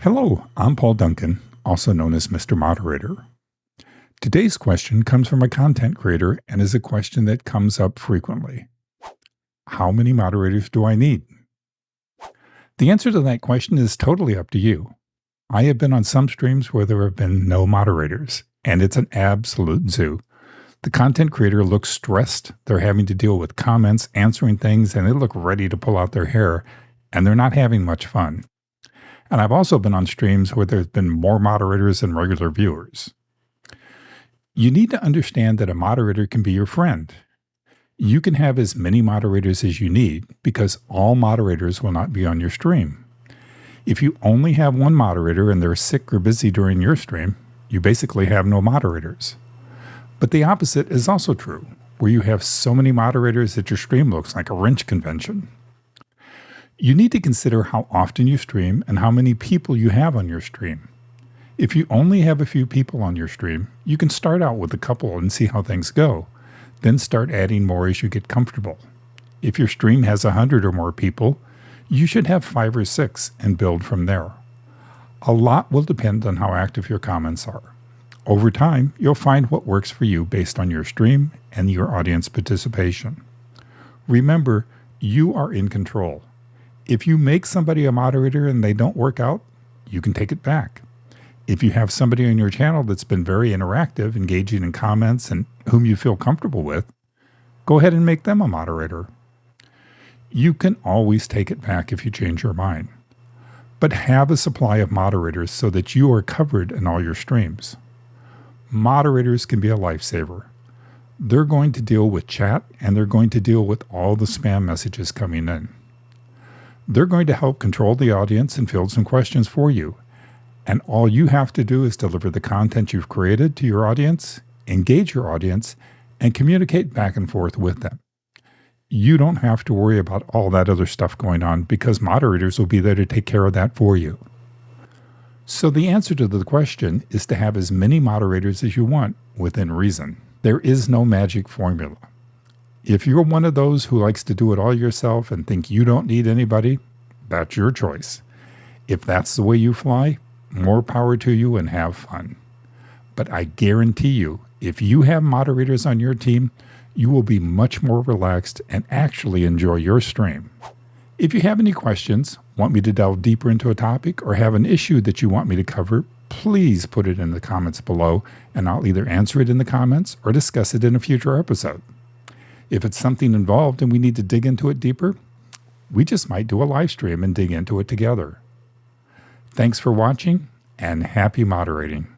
Hello, I'm Paul Duncan, also known as Mr. Moderator. Today's question comes from a content creator and is a question that comes up frequently. How many moderators do I need? The answer to that question is totally up to you. I have been on some streams where there have been no moderators, and it's an absolute zoo. The content creator looks stressed, they're having to deal with comments, answering things, and they look ready to pull out their hair, and they're not having much fun. And I've also been on streams where there's been more moderators than regular viewers. You need to understand that a moderator can be your friend. You can have as many moderators as you need because all moderators will not be on your stream. If you only have one moderator and they're sick or busy during your stream, you basically have no moderators. But the opposite is also true, where you have so many moderators that your stream looks like a wrench convention. You need to consider how often you stream and how many people you have on your stream. If you only have a few people on your stream, you can start out with a couple and see how things go. Then start adding more as you get comfortable. If your stream has 100 or more people, you should have 5 or 6 and build from there. A lot will depend on how active your comments are. Over time, you'll find what works for you based on your stream and your audience participation. Remember, you are in control. If you make somebody a moderator and they don't work out, you can take it back. If you have somebody on your channel that's been very interactive, engaging in comments, and whom you feel comfortable with, go ahead and make them a moderator. You can always take it back if you change your mind. But have a supply of moderators so that you are covered in all your streams. Moderators can be a lifesaver. They're going to deal with chat and they're going to deal with all the spam messages coming in. They're going to help control the audience and field some questions for you. And all you have to do is deliver the content you've created to your audience, engage your audience, and communicate back and forth with them. You don't have to worry about all that other stuff going on because moderators will be there to take care of that for you. So the answer to the question is to have as many moderators as you want within reason. There is no magic formula. If you're one of those who likes to do it all yourself and think you don't need anybody, that's your choice. If that's the way you fly, more power to you and have fun. But I guarantee you, if you have moderators on your team, you will be much more relaxed and actually enjoy your stream. If you have any questions, want me to delve deeper into a topic, or have an issue that you want me to cover, please put it in the comments below and I'll either answer it in the comments or discuss it in a future episode. If it's something involved and we need to dig into it deeper, we just might do a live stream and dig into it together. Thanks for watching and happy moderating.